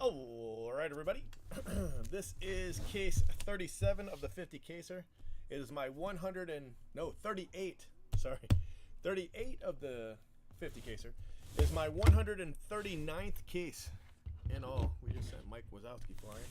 All right, everybody. This is case 37 of the 50 caser. It is my 38. Sorry, 38 of the 50 caser. It is my 139th case in all. We just sent Mike Wazowski flying.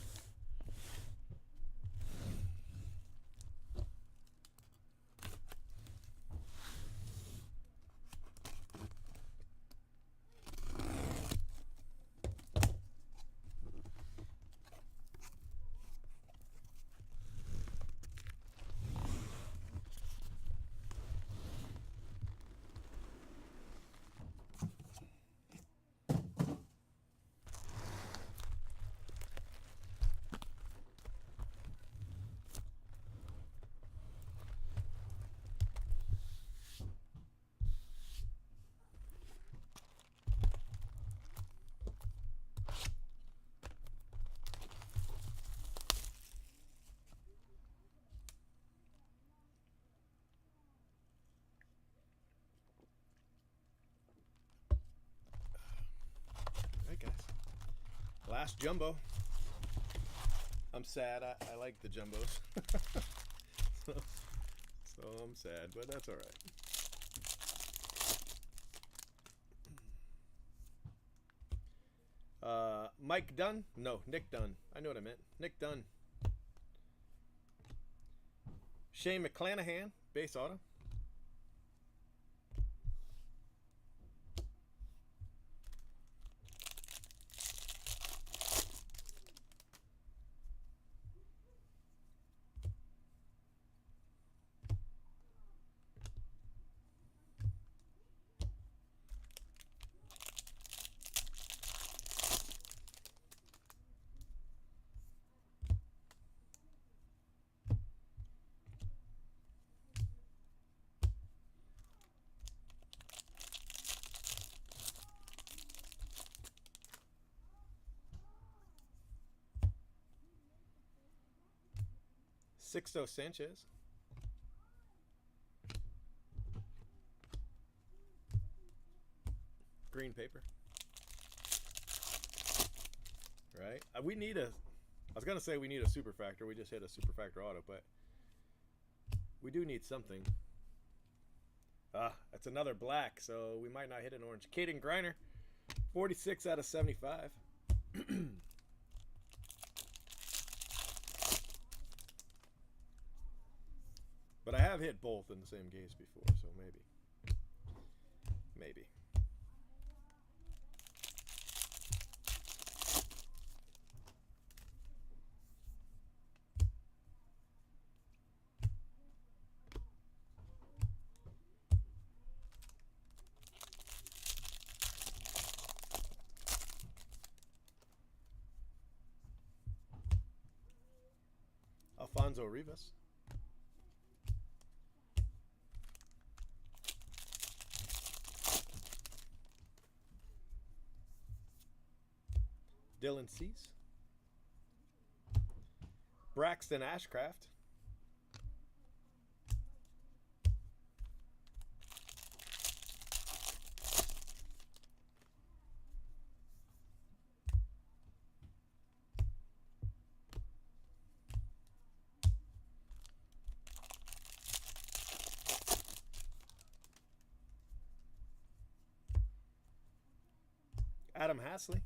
All right, guys. Last jumbo. I'm sad. I like the jumbos. so I'm sad, but that's all right. Mike Dunn? No, Nick Dunn. I know what I meant. Nick Dunn. Shane McClanahan, base auto. Sixto Sanchez. Green paper. Right? We need a... I was going to say we need a superfactor. We just hit a superfactor auto, but we do need something. That's another black, so we might not hit an orange. Caden Griner, 46 out of 75. But I have hit both in the same case before, so maybe. Maybe. Alfonso Rivas. Dylan Cease. Braxton Ashcraft. Adam Hasley.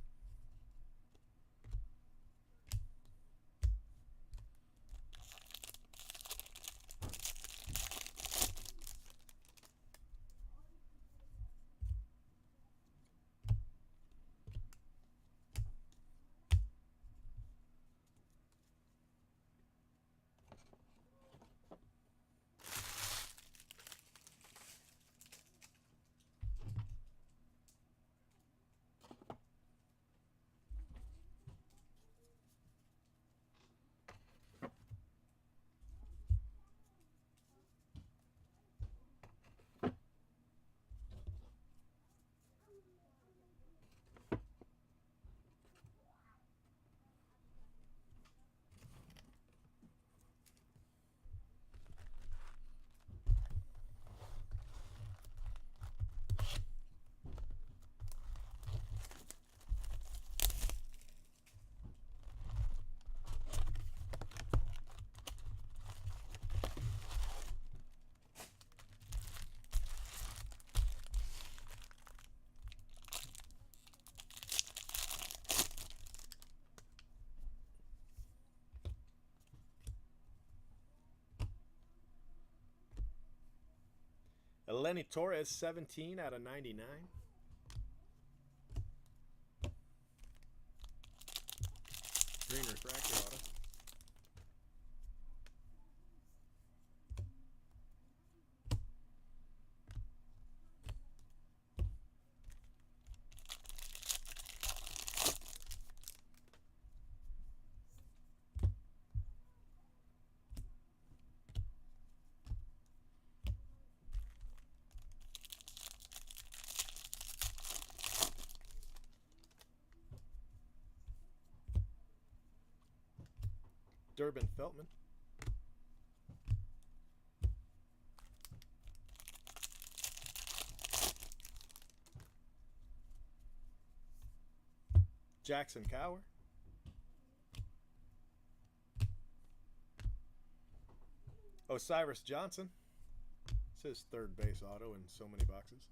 Lenny Torres, 17 out of 99. Green refractor auto. Durbin Feltman. Jackson Cower. Osiris Johnson. It's his third base auto in so many boxes.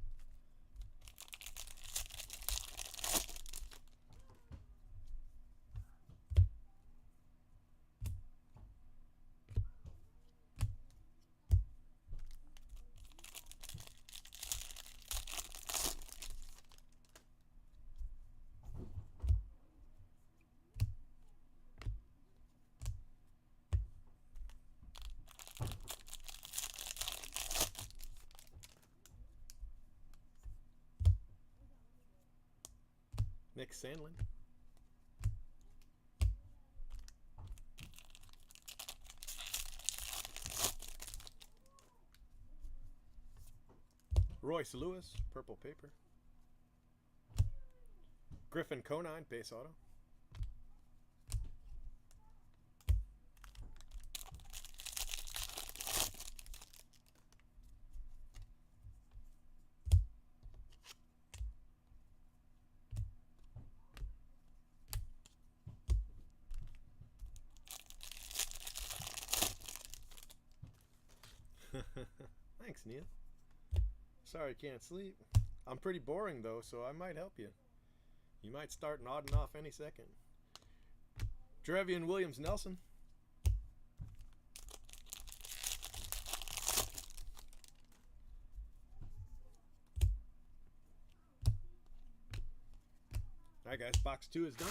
Nick Sandlin. Royce Lewis, purple paper. Griffin Conine, base auto. Thanks, Neil. Sorry I can't sleep. I'm pretty boring though, so I might help you. You might start nodding off any second. Trevian Williams Nelson. Alright guys, box 2 is done.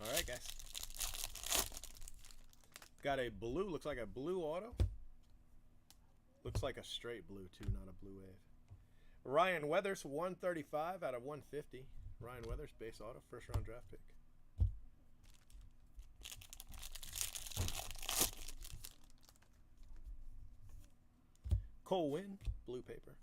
Alright guys. Got a blue, looks like a blue auto. Looks like a straight blue too, not a blue wave. Ryan Weathers, 135 out of 150. Ryan Weathers, base auto, first round draft pick. Cole Winn, blue paper.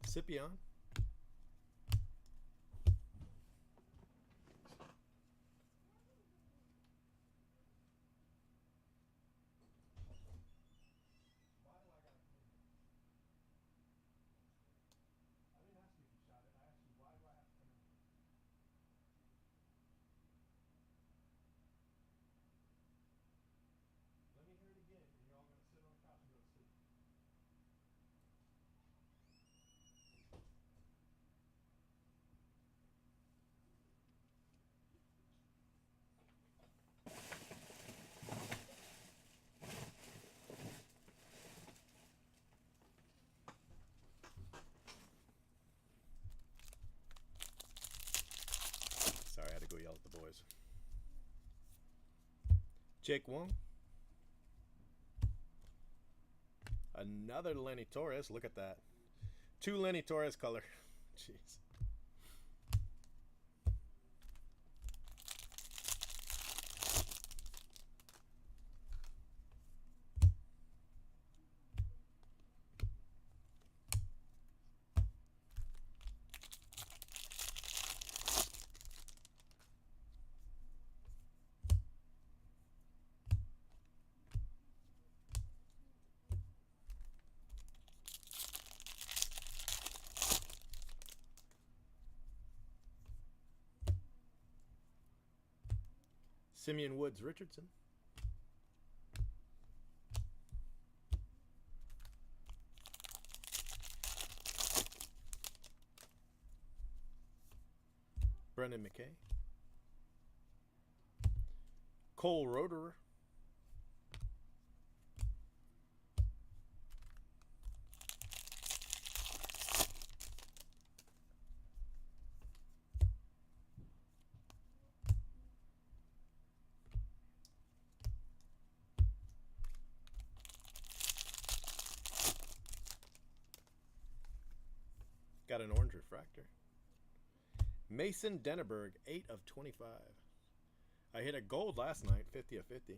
Scipion. Jake Wong. Another Lenny Torres. Look at that. 2 Lenny Torres color. Jeez. Simeon Woods Richardson. Brendan McKay. Cole Roederer. Got an orange refractor. Mason Denneberg, 8 of 25. I hit a gold last night, 50 of 50.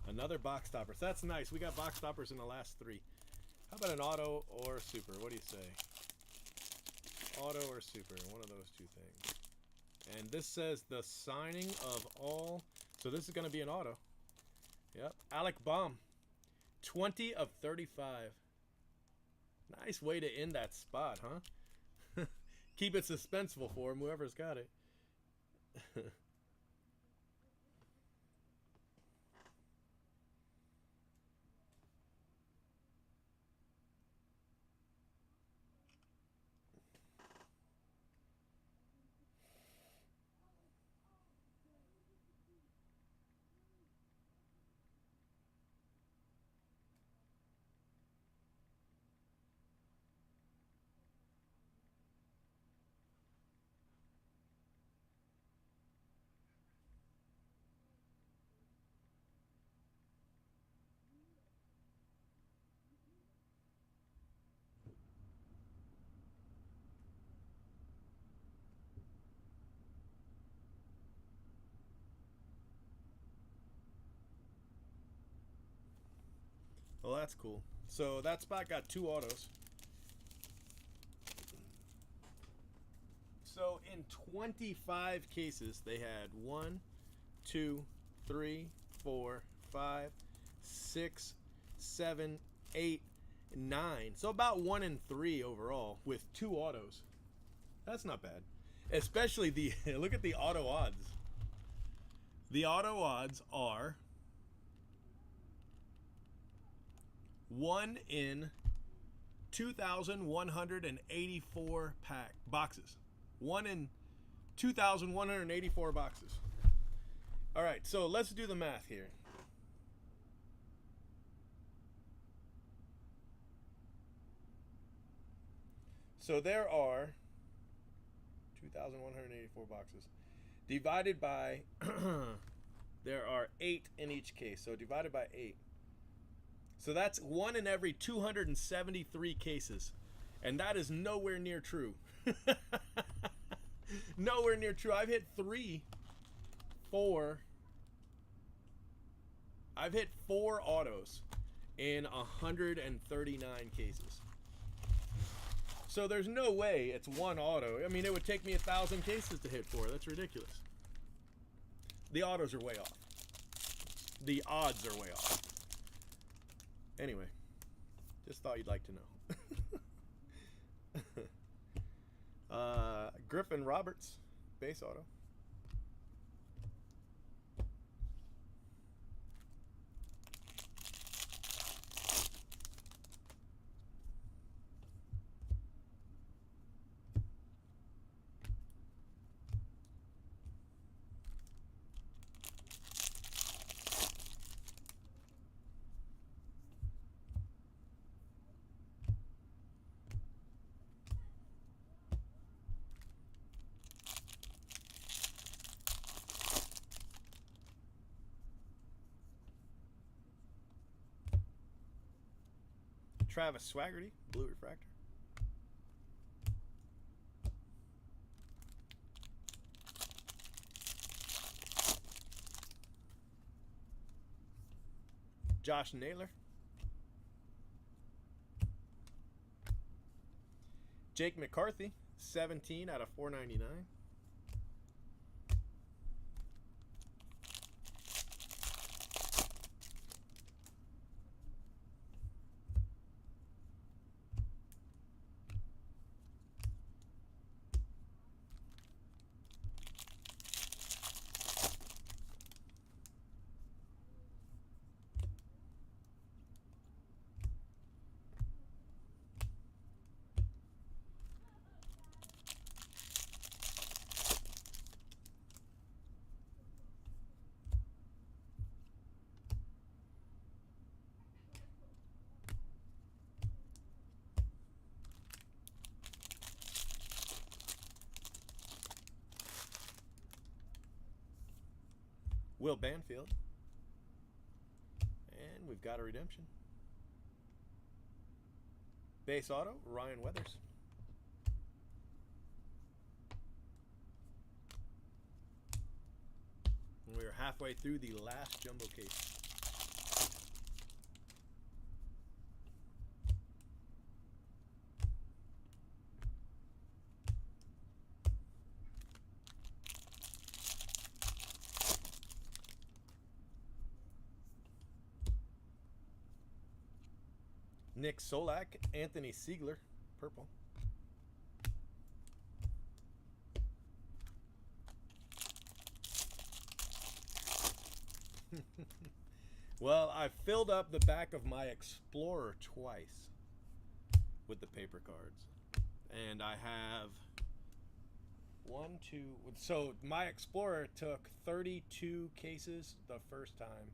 Another box stopper. So that's nice. We got box stoppers in the last 3. How about an auto or super? What do you say? Auto or super? One of those 2 things. And this says the signing of all. So this is going to be an auto. Yep. Alec Baum. 20 of 35. Nice way to end that spot, huh? Keep it suspenseful for him, whoever's got it. Well, that's cool. So that spot got 2 autos. So in 25 cases, they had 1, 2, 3, 4, 5, 6, 7, 8, 9. So about 1 in 3 overall with 2 autos. That's not bad. Especially the, look at the auto odds. The auto odds are 1 in 2,184 boxes. 1 in 2,184 boxes. All right, so let's do the math here. So there are 2,184 boxes. Divided by, there are 8 in each case. So divided by 8. So that's 1 in every 273 cases. And that is nowhere near true. Nowhere near true. I've hit 4 autos in 139 cases. So there's no way it's one auto. I mean, it would take me 1,000 cases to hit 4. That's ridiculous. The autos are way off. The odds are way off. Anyway, just thought you'd like to know. Griffin Roberts, base auto. Travis Swaggerty, blue refractor. Josh Naylor. Jake McCarthy, 17 out of 499. Will Banfield. And we've got a redemption. Base auto, Ryan Weathers. And we're halfway through the last jumbo case. Nick Solak, Anthony Siegler, purple. Well, I filled up the back of my Explorer twice with the paper cards. And I have so my Explorer took 32 cases the first time.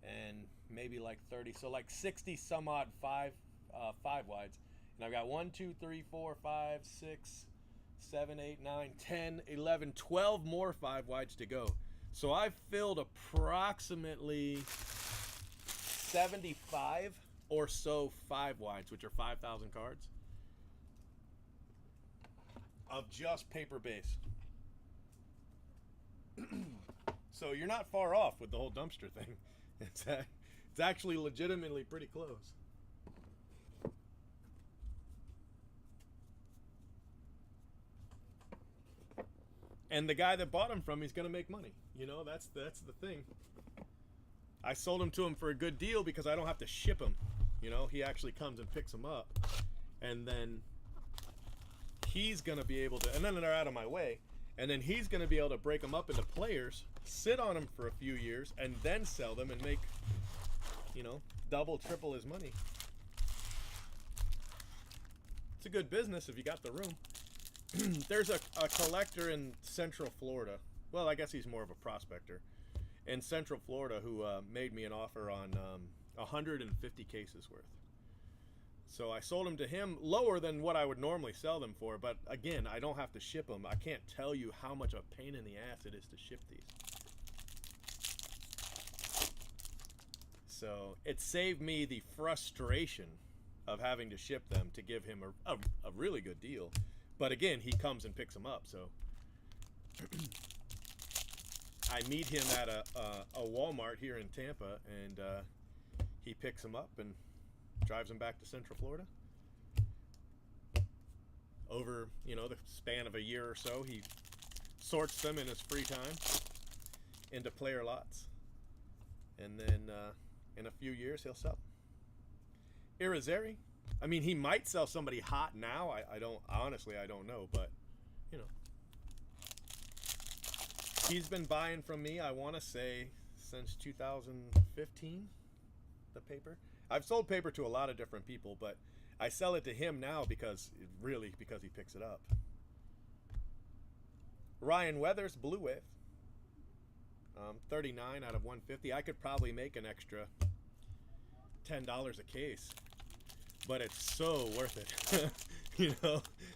And maybe like 30, so like 60 some odd five wides. And I've got 1, 2, 3, 4, 5, 6, 7, 8, 9, 10, 11, 12 more 5 wides to go. So I've filled approximately 75 or so 5 wides, which are 5,000 cards of just paper base. So you're not far off with the whole dumpster thing. It's actually legitimately pretty close. And the guy that bought him from me is going to make money. You know, that's the thing. I sold him to him for a good deal because I don't have to ship him. You know, he actually comes and picks them up. And then he's going to be able to, and then they're out of my way. And then he's going to be able to break them up into players, sit on them for a few years, and then sell them and make, you know, double, triple his money. It's a good business if you got the room. There's a collector in Central Florida. Well, I guess he's more of a prospector. In Central Florida who made me an offer on 150 cases worth. So I sold them to him lower than what I would normally sell them for, but again, I don't have to ship them. I can't tell you how much a pain in the ass it is to ship these. So it saved me the frustration of having to ship them to give him a really good deal. But again, he comes and picks them up, so I meet him at a Walmart here in Tampa, and he picks them up and drives them back to Central Florida. Over, the span of a year or so, he sorts them in his free time into player lots. And then in a few years, he'll sell them. Irizarry, I mean, he might sell somebody hot now. I don't know, but, he's been buying from me, I want to say, since 2015, the paper. I've sold paper to a lot of different people, but I sell it to him now because he picks it up. Ryan Weathers, Blue Wave. 39 out of 150. I could probably make an extra $10 a case, but it's so worth it.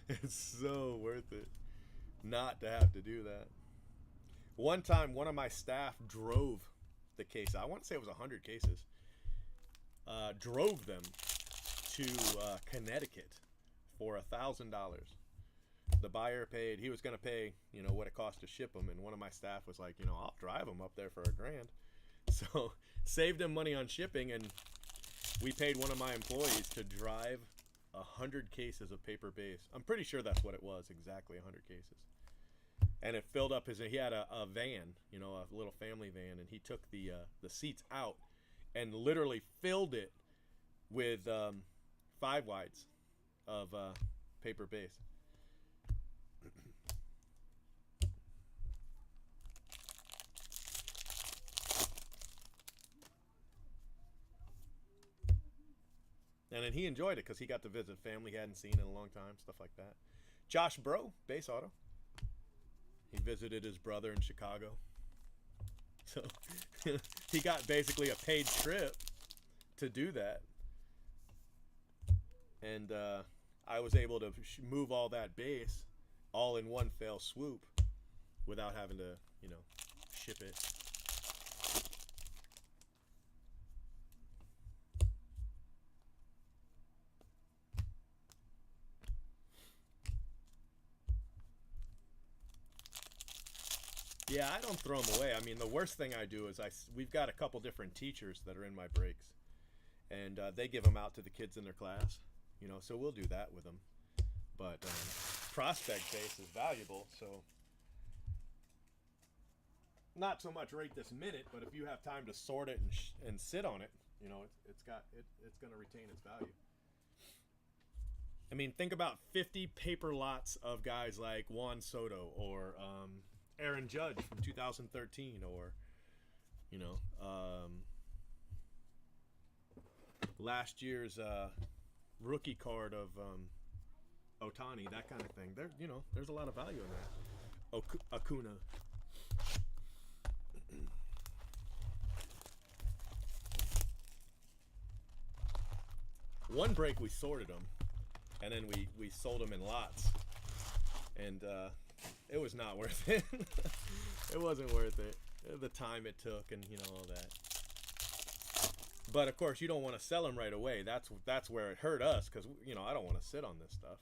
It's so worth it not to have to do that. One time, one of my staff drove the case. I want to say it was 100 cases. Drove them to Connecticut for $1,000. The buyer paid. He was going to pay, what it cost to ship them, and one of my staff was like, I'll drive them up there for $1,000. So saved him money on shipping, and we paid one of my employees to drive 100 cases of paper base. I'm pretty sure that's what it was, exactly 100 cases. And it filled up he had a van, a little family van, and he took the seats out and literally filled it with 5 wides of paper base. And then he enjoyed it because he got to visit family he hadn't seen in a long time, stuff like that. Josh Bro, Base Auto. He visited his brother in Chicago. So he got basically a paid trip to do that. And I was able to move all that base all in one fell swoop without having to, ship it. Yeah, I don't throw them away. I mean, the worst thing I do is we've got a couple different teachers that are in my breaks, and they give them out to the kids in their class, so we'll do that with them. But prospect base is valuable, so not so much right this minute, but if you have time to sort it and sit on it, it's going to retain its value. I mean, think about 50 paper lots of guys like Juan Soto or Aaron Judge from 2013, or last year's rookie card of Ohtani, that kind of thing. There's a lot of value in that. Acuna. One break we sorted them, and then we sold them in lots, and it was not worth it. It wasn't worth it. The time it took and all that. But of course, you don't want to sell them right away. That's where it hurt us, because I don't want to sit on this stuff.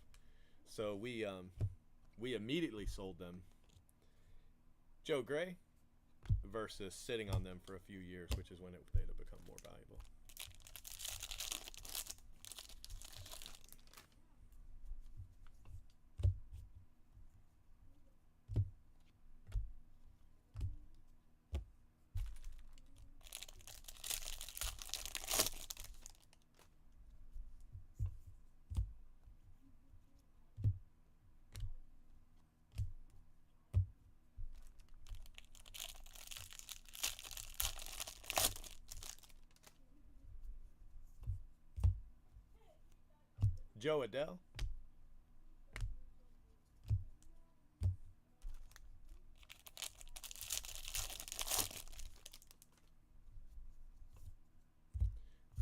So we immediately sold them. Joe Gray versus sitting on them for a few years, which is when they'd have become more valuable. Joe Adele.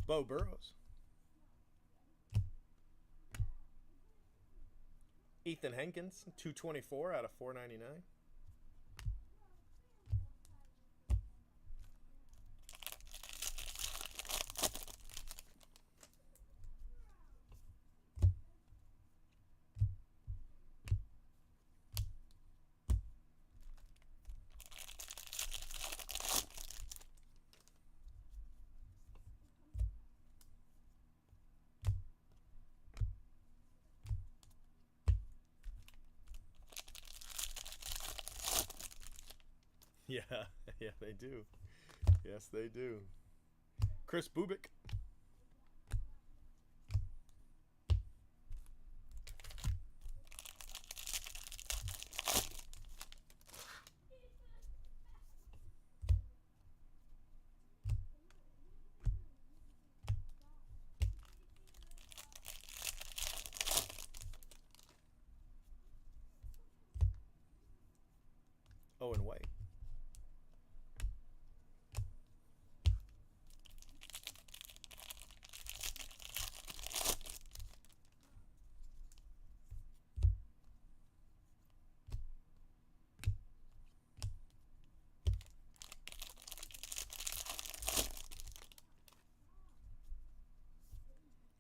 Bo Burrows. Ethan Hankins, 224 out of 499. Yeah, yeah, they do. Yes, they do. Chris Bubik. Owen White.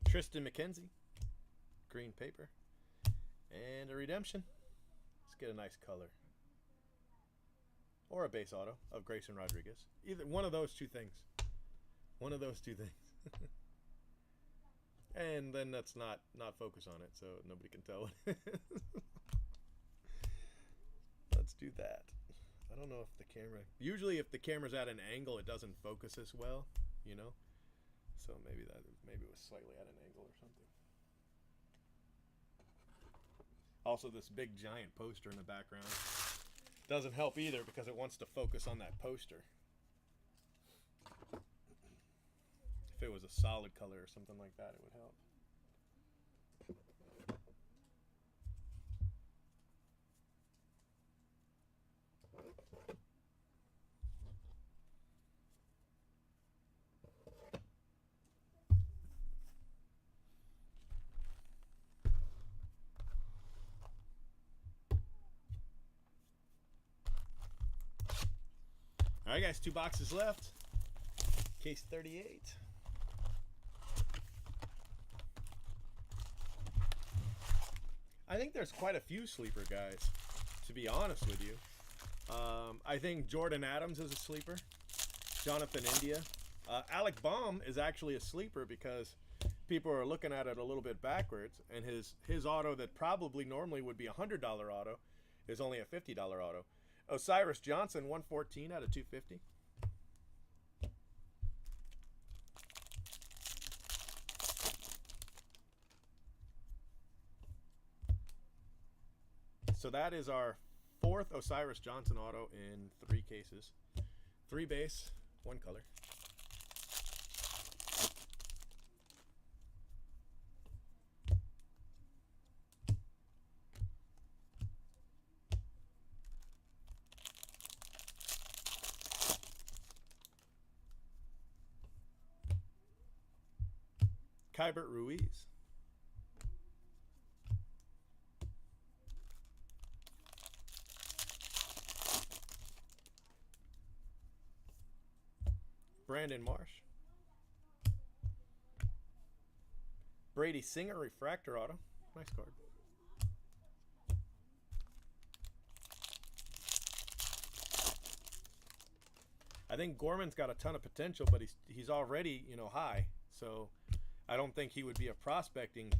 Tristan McKenzie. Green paper. And a redemption. Let's get a nice color. Or a base auto of Grayson Rodriguez. Either one of those two things. One of those two things. And then let's not focus on it so nobody can tell it. Let's do that. I don't know if the camera... Usually if the camera's at an angle, it doesn't focus as well, you know? So maybe it was slightly at an angle or something. Also, this big giant poster in the background doesn't help either because it wants to focus on that poster. If it was a solid color or something like that, it would help. All right, guys, 2 boxes left. Case 38. I think there's quite a few sleeper guys, to be honest with you. I think Jordan Adams is a sleeper. Jonathan India. Alec Baum is actually a sleeper because people are looking at it a little bit backwards, and his auto that probably normally would be a $100 auto is only a $50 auto. Osiris Johnson, 114 out of 250. So that is our 4th Osiris Johnson auto in 3 cases. 3 base, 1 color. Kybert Ruiz. Brandon Marsh. Brady Singer refractor auto. Nice card. I think Gorman's got a ton of potential, but he's already, you know, high. So I don't think he would be a prospecting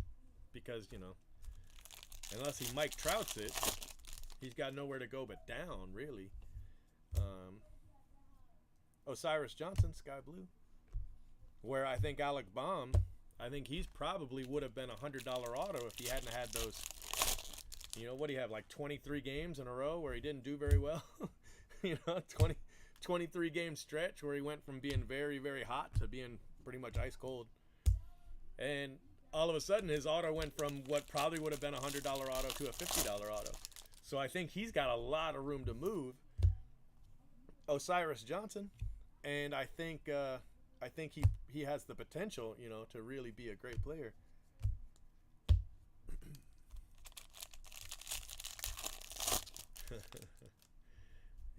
because, you know, unless he Mike Trouts it, he's got nowhere to go but down, really. Osiris Johnson, sky blue. Where I think Alec Baum, I think he's probably would have been a $100 auto if he hadn't had those, you know, what do you have, like 23 games in a row where he didn't do very well? You know, 23 game stretch where he went from being very, very hot to being pretty much ice cold. And all of a sudden his auto went from what probably would have been a $100 auto to a $50 auto. So I think he's got a lot of room to move. Osiris Johnson, and I think he has the potential, you know, to really be a great player.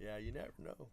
Yeah, you never know.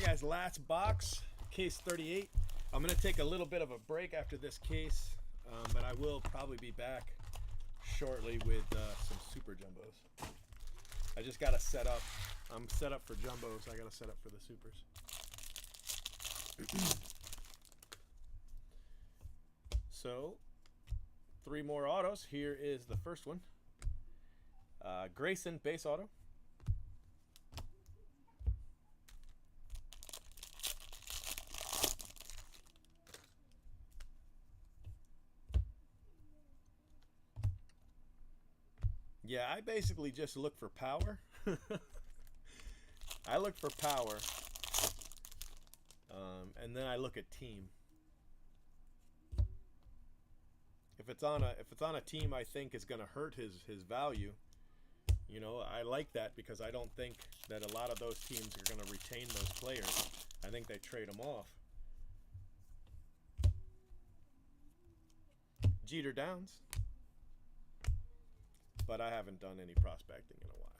guys, last box, case 38. I'm going to take a little bit of a break after this case, but I will probably be back shortly with some super jumbos. I just got to set up. I'm set up for jumbos. I got to set up for the supers. So, 3 more autos. Here is the first one. Grayson base auto. Yeah, I basically just look for power. I look for power, and then I look at team. If it's on a team I think is going to hurt his value, you know, I like that because I don't think that a lot of those teams are going to retain those players. I think they trade them off. Jeter Downs. But I haven't done any prospecting in a while.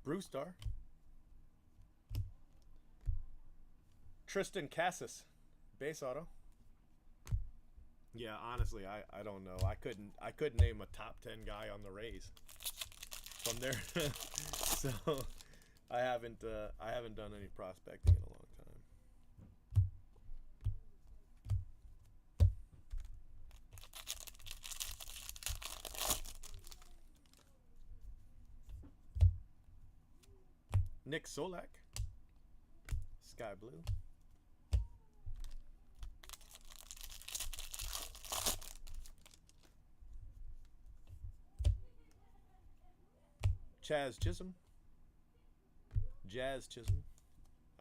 Brewstar. Tristan Cassis, base auto. Yeah, honestly, I don't know. I couldn't name a top 10 guy on the Rays from there. So I haven't done any prospecting in a long time. Nick Solak, Sky Blue. Chaz Chisholm. Jazz Chisholm.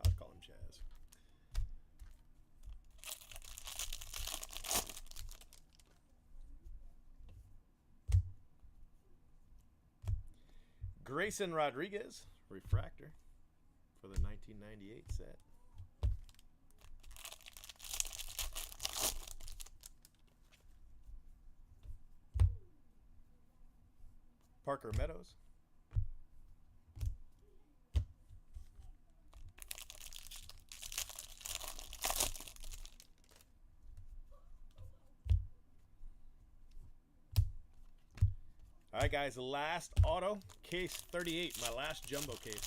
I'll call him Chaz. Grayson Rodriguez, refractor for the 1998 set. Parker Meadows. All right, guys, last auto, case 38, my last jumbo case.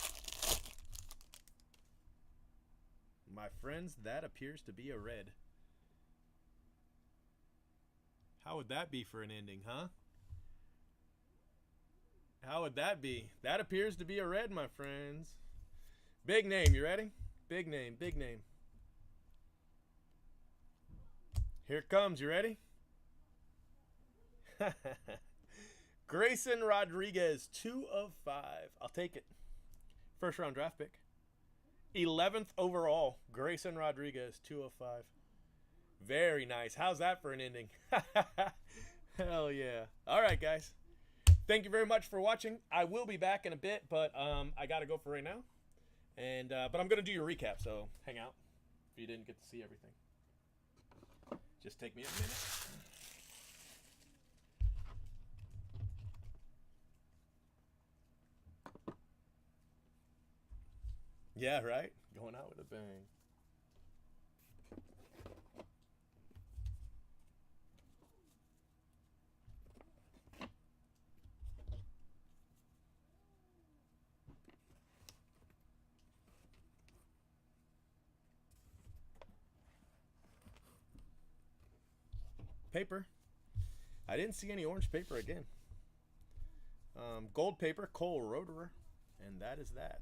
My friends, that appears to be a red. How would that be for an ending, huh? How would that be? That appears to be a red, my friends. Big name, you ready? Big name, big name. Here it comes, you ready? Grayson Rodriguez, 2 of 5. I'll take it. First round draft pick. 11th overall, Grayson Rodriguez, 2 of 5. Very nice. How's that for an ending? Hell yeah. All right, guys. Thank you very much for watching. I will be back in a bit, but I got to go for right now. And but I'm going to do your recap, so hang out if you didn't get to see everything. Just take me a minute. Yeah, right? Going out with a bang. Paper. I didn't see any orange paper again. Gold paper, Cole Roederer, and that is that.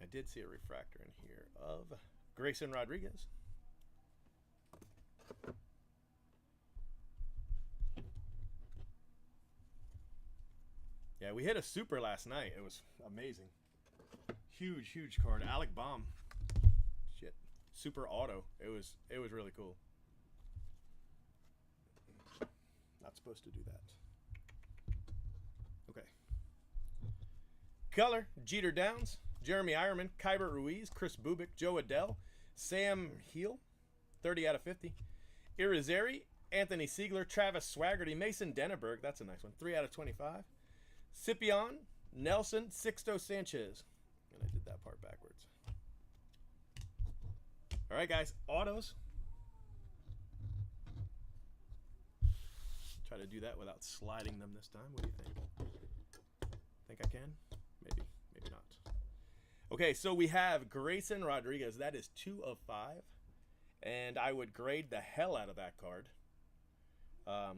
I did see a refractor in here of Grayson Rodriguez. Yeah, we hit a super last night. It was amazing. Huge, huge card. Alec Baum. Shit. Super auto. It was really cool. Not supposed to do that. Okay. Color, Jeter Downs, Jeremy Ironman, Kyber Ruiz, Chris Bubik, Joe Adell, Sam Heel, 30 out of 50. Irizarry, Anthony Siegler, Travis Swaggerty, Mason Denneberg. That's a nice one. 3 out of 25. Scipion, Nelson, Sixto Sanchez. And I did that part backwards. All right, guys. Autos. Try to do that without sliding them this time. What do you think? Think I can? Maybe. Maybe not. Okay, so we have Grayson Rodriguez. That is 2 of 5. And I would grade the hell out of that card.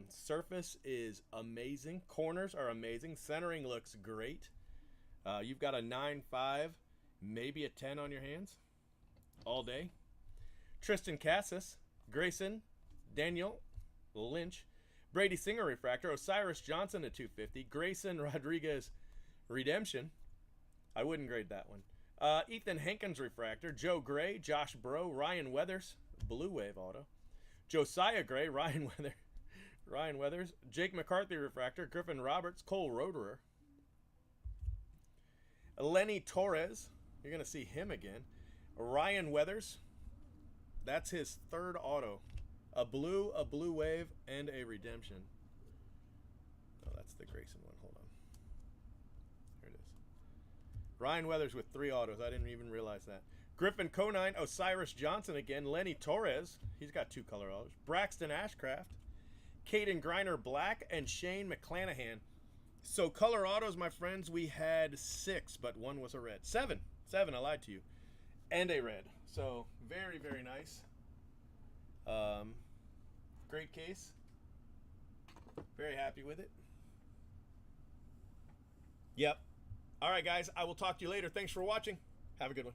Surface is amazing. Corners are amazing. Centering looks great. You've got a 9.5, maybe a 10 on your hands all day. Tristan Cassis, Grayson, Daniel Lynch, Brady Singer Refractor, Osiris Johnson at 250, Grayson Rodriguez Redemption. I wouldn't grade that one. Ethan Hankins Refractor, Joe Gray, Josh Bro, Ryan Weathers, Blue Wave Auto, Josiah Gray, Ryan Weathers, Jake McCarthy Refractor, Griffin Roberts, Cole Roederer, Lenny Torres, you're going to see him again, Ryan Weathers, that's his 3rd auto. A blue wave, and a redemption. Oh, that's the Grayson one. Hold on. Here it is. Ryan Weathers with 3 autos. I didn't even realize that. Griffin Conine, Osiris Johnson again. Lenny Torres. He's got 2 color autos. Braxton Ashcraft. Caden Griner Black, and Shane McClanahan. So color autos, my friends, we had 6, but 1 was a red. 7. I lied to you. And a red. So very, very nice. Great case. Very happy with it. Yep. All right, guys. I will talk to you later. Thanks for watching. Have a good one.